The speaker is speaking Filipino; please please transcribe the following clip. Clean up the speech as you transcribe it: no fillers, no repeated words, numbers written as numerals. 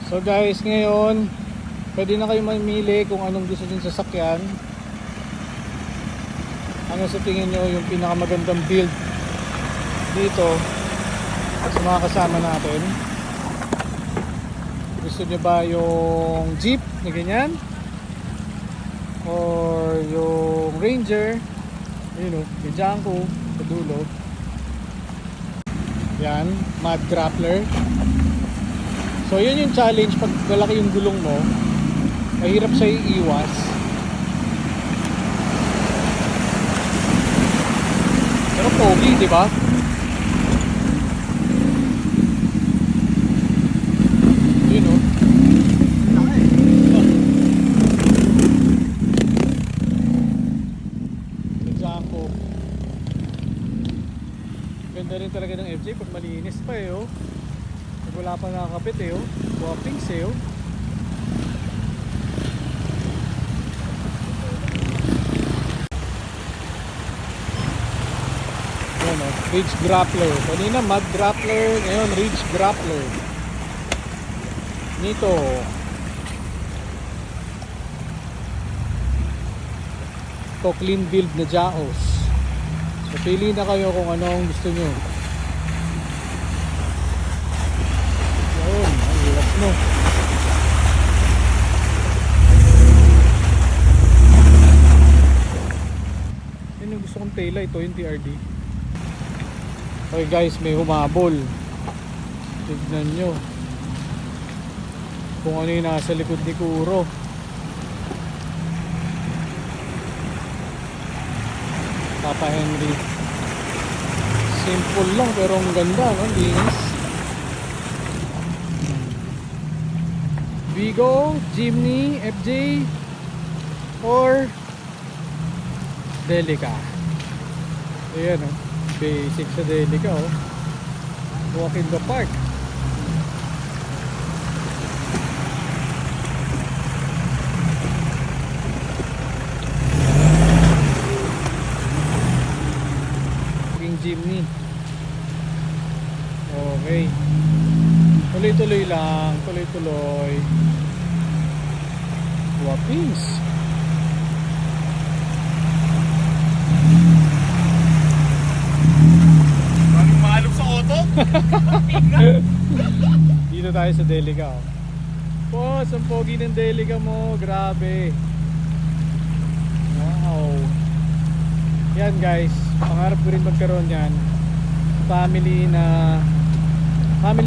So guys, ngayon pwede na kayo mamili kung anong gusto din sasakyan. Ano sa tingin nyo yung pinakamagandang build dito at sa mga kasama natin? Gusto nyo ba yung Jeep na ganyan? Or yung Ranger? Yun o, yung Janko sa dulo. Yan, Mud Grappler. So yun yung challenge pag malaki yung gulong mo, mahirap siya iiwas. Pero pogi, di ba? Yun o. Janko. Ganda rin talaga ng FJ pag malinis pa eh oh. Pag wala pa nakakapit eh oh. Whoppings eh oh. Ayan oh, Ridge Grappler. Kanina Mud Grappler, ngayon Ridge Grappler. Nito to clean build na Jaos. So pili na kayo kung anong gusto nyo. Yun, ang hirap mo. Yun yung gusto kong taillight ito, yung TRD. Okay guys, may humabol. Tignan nyo kung ano yung nasa likod ni Kuro. Papa Henry. Simple lang pero ang ganda, no? Linis. Vigo, Jimny, FJ, or Delica. Ayan, oh. Basic sa Delica, oh. Walk in the park. Jimny. Okay. Tuloy-tuloy lang. Tuloy-tuloy. Wapings. Parang maalog sa auto. Dito tayo sa Delica. Oh, ang pogi ng Delica mo. Grabe. Wow. Yan guys. Pangarap ko rin magkaroon yan. Family na